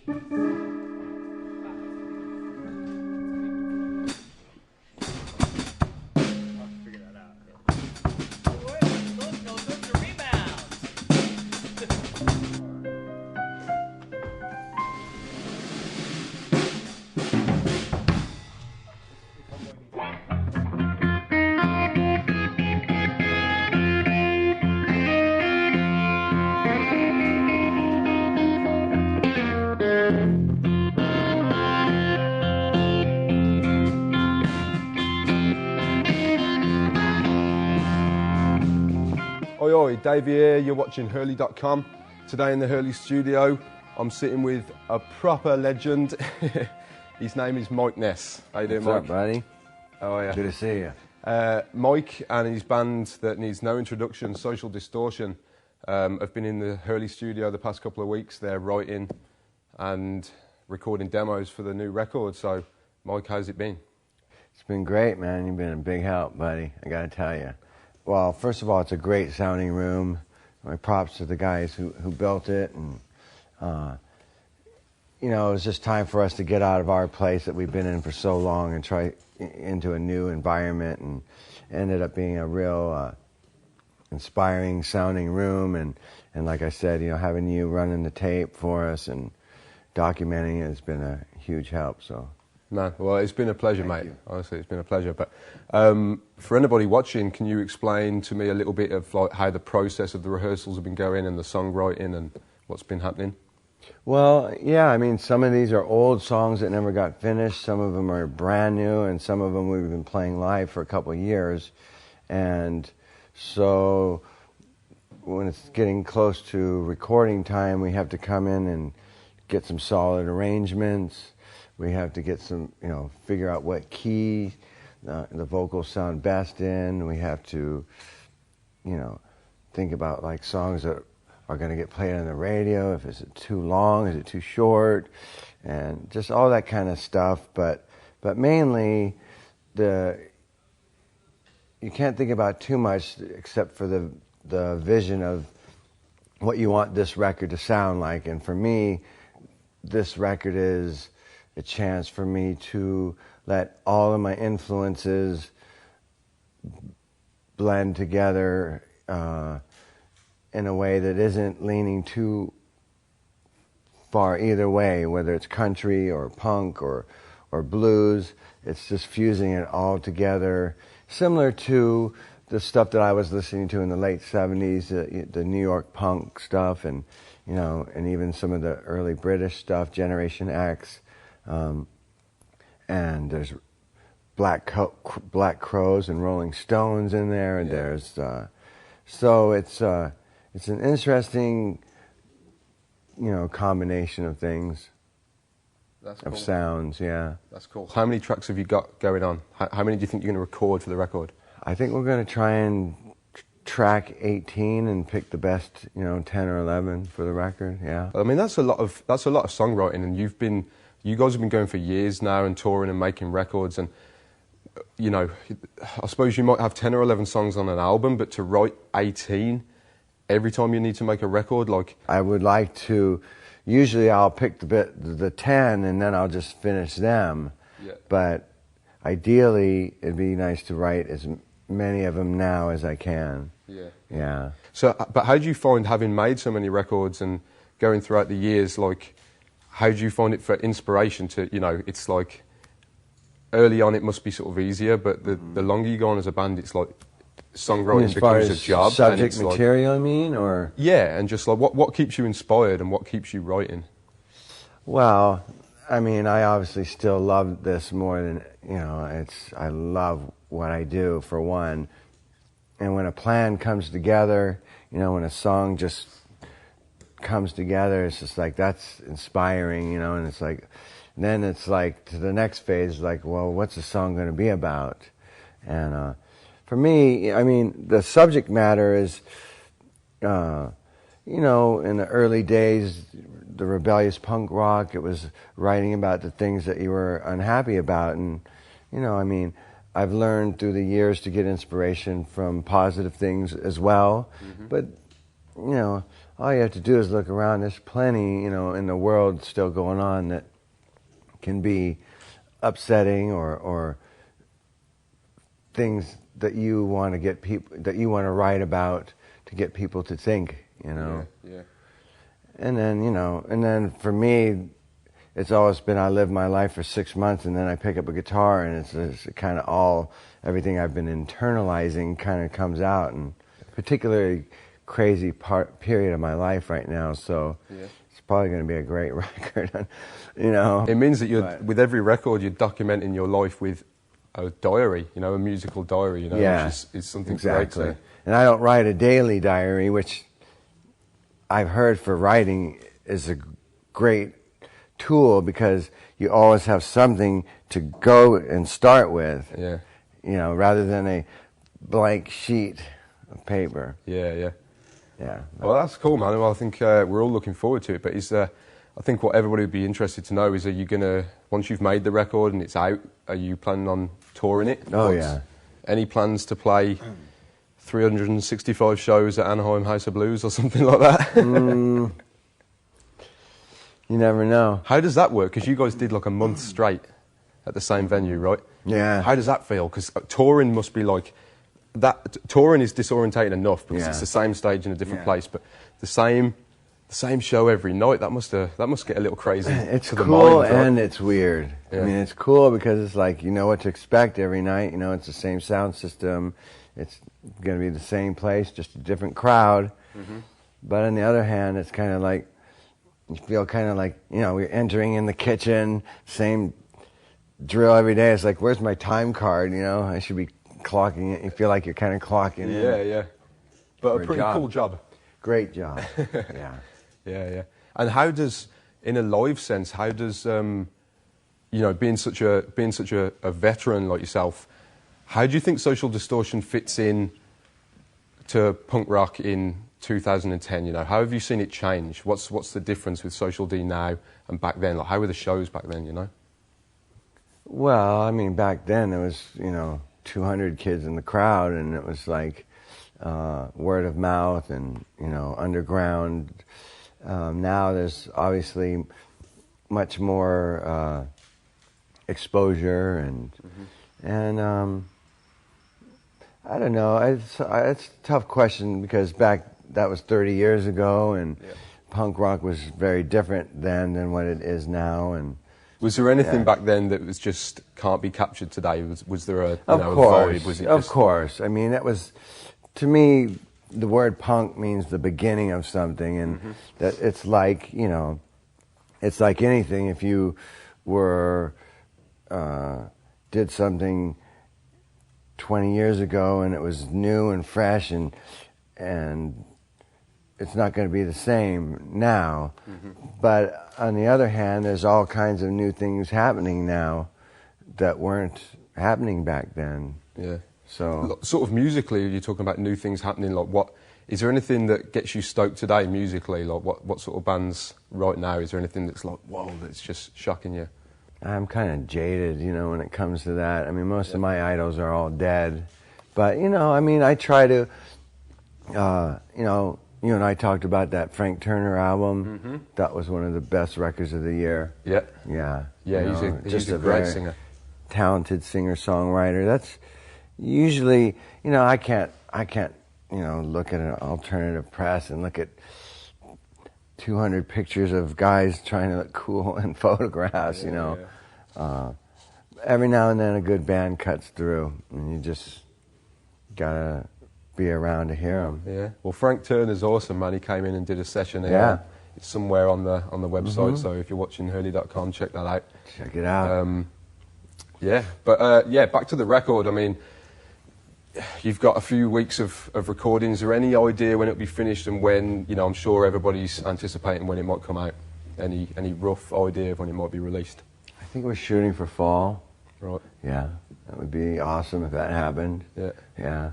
Oi, oi, Dave here, you're watching Hurley.com. Today in the Hurley studio, I'm sitting with a proper legend. His name is Mike Ness. How you doing, Mike? What's up, buddy? How are you? Good to see you. Mike and his band that needs no introduction, Social Distortion, have been in the Hurley studio the past couple of weeks. They're writing and recording demos for the new record. So, Mike, how's it been? It's been great, man. You've been a big help, buddy. I gotta tell you. Well, first of all, it's a great sounding room. My props to the guys who built it, and you know, it was just time for us to get out of our place that we've been in for so long and try into a new environment, and ended up being a real inspiring sounding room. And like I said, you know, having you running the tape for us and documenting it has been a huge help. So. Man, well, it's been a pleasure, Thank mate. you. Honestly, it's been a pleasure. But for anybody watching, can you explain to me a little bit of like how the process of the rehearsals have been going and the songwriting and what's been happening? Well, yeah, I mean, some of these are old songs that never got finished. Some of them are brand new, and some of them we've been playing live for a couple of years. And so when it's getting close to recording time, we have to come in and get some solid arrangements. We have to get some, you know, figure out what key the vocals sound best in. We have to, you know, think about like songs that are going to get played on the radio. If it's too long, is it too short, and just all that kind of stuff. But mainly, you can't think about too much except for the vision of what you want this record to sound like. And for me, this record is a chance for me to let all of my influences blend together in a way that isn't leaning too far either way, whether it's country or punk or blues. It's just fusing it all together, similar to the stuff that I was listening to in the late 70s, the New York punk stuff, and you know, and even some of the early British stuff, Generation X. And there's Black Crowes and Rolling Stones in there, and there's so it's an interesting, you know, combination of things. That's cool. Of sounds, yeah. That's cool. How many tracks have you got going on? How many do you think you're going to record for the record? I think we're going to try and track 18 and pick the best, you know, 10 or 11 for the record. Yeah. I mean, that's a lot of songwriting, and you guys have been going for years now and touring and making records, and you know, I suppose you might have 10 or 11 songs on an album, but to write 18 every time you need to make a record, like... I would like to, usually I'll pick the 10 and then I'll just finish them. Yeah. But ideally, it'd be nice to write as many of them now as I can. Yeah. Yeah. So, but how do you find, having made so many records and going throughout the years, like, how do you find it for inspiration to, you know, it's like, early on it must be sort of easier, but the longer you go on as a band, it's like songwriting becomes a job. Subject material, like, I mean, or? Yeah, and just like, what keeps you inspired and what keeps you writing? Well, I mean, I obviously still love this more than, you know, I love what I do, for one. And when a plan comes together, you know, when a song just comes together, it's just like, that's inspiring, you know, and it's like, then it's like to the next phase, like, well, what's the song going to be about? And for me, I mean, the subject matter is, you know, in the early days, the rebellious punk rock, it was writing about the things that you were unhappy about. And, you know, I mean, I've learned through the years to get inspiration from positive things as well. Mm-hmm. But, you know, all you have to do is look around. There's plenty, you know, in the world still going on that can be upsetting or things that you want to get people, that you want to write about to get people to think, you know. Yeah. And then, you know, and then for me, it's always been I live my life for 6 months and then I pick up a guitar and it's kind of all, everything I've been internalizing kind of comes out, and particularly crazy period of my life right now, so it's probably going to be a great record, you know. It means that with every record you're documenting your life with a diary, you know, a musical diary, you know, which is something great to... And I don't write a daily diary, which I've heard for writing is a great tool because you always have something to go and start with, you know, rather than a blank sheet of paper. Yeah. Well, that's cool, man. Well, I think we're all looking forward to it, but I think what everybody would be interested to know is, are you going to, once you've made the record and it's out, are you planning on touring it? Oh, yeah. Any plans to play 365 shows at Anaheim House of Blues or something like that? You never know. How does that work? Because you guys did like a month straight at the same venue, right? Yeah. How does that feel? Because touring must be like... touring is disorientating enough because it's the same stage in a different place, but the same show every night, that must get a little crazy. It's to the cool mind, right? and it's weird. I mean, it's cool because it's like you know what to expect every night. You know, it's the same sound system. It's going to be the same place, just a different crowd. But on the other hand, it's kind of like you feel kind of like, you know, we're entering in the kitchen, same drill every day. It's like, where's my time card? You know, I should be clocking it. You feel like you're kind of clocking in. Yeah. But a pretty cool job. Great job. Yeah. And how does, in a live sense, how does you know, being such a veteran like yourself, how do you think Social Distortion fits in to punk rock in 2010? You know, how have you seen it change? What's the difference with Social D now and back then? Like, how were the shows back then? You know. Well, I mean, back then there was, you know, 200 kids in the crowd, and it was like word of mouth and, you know, underground. Now there's obviously much more exposure and I don't know. It's a tough question because that was 30 years ago, and punk rock was very different then than what it is now. And was there anything back then that was just can't be captured today? Was there a vibe? Was it of course. I mean, that was, to me, the word punk means the beginning of something, and that it's like, you know, it's like anything. If you were did something 20 years ago and it was new and fresh and it's not going to be the same now. But on the other hand, there's all kinds of new things happening now that weren't happening back then. Yeah. So sort of musically, you're talking about new things happening. Like, what is there anything that gets you stoked today musically? Like, what sort of bands right now? Is there anything that's like, whoa, that's just shocking you? I'm kind of jaded, you know, when it comes to that. I mean, most of my idols are all dead. But, you know, I mean, I try to, you know, you and I talked about that Frank Turner album. That was one of the best records of the year. Yeah. He's a great singer. Talented singer-songwriter. That's usually, you know, I can't, you know, look at an alternative press and look at 200 pictures of guys trying to look cool in photographs, you know. Every now and then a good band cuts through, and you just gotta be around to hear them. Yeah. Well, Frank Turner's awesome, man. He came in and did a session here. It's somewhere on the website, so if you're watching Hurley.com, check that out. Check it out. Back to the record. I mean, you've got a few weeks of recordings. Is there any idea when it'll be finished and when, you know, I'm sure everybody's anticipating when it might come out? Any rough idea of when it might be released? I think we're shooting for fall. Right. Yeah, that would be awesome if that happened. Yeah.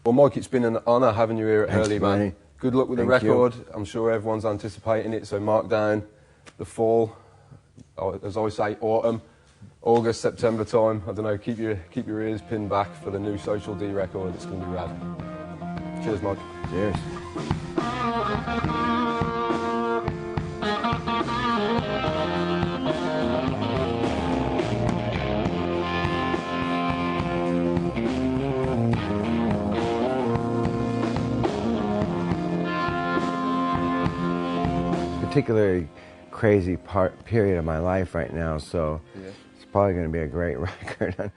Well, Mike, it's been an honour having you here at Hurley, man. Buddy. Good luck with the record. I'm sure everyone's anticipating it, so mark down the fall, as I always say, autumn, August, September time. I don't know, keep your ears pinned back for the new Social D record. It's going to be rad. Cheers, Mike. Cheers. Particularly crazy period of my life right now, so it's probably going to be a great record.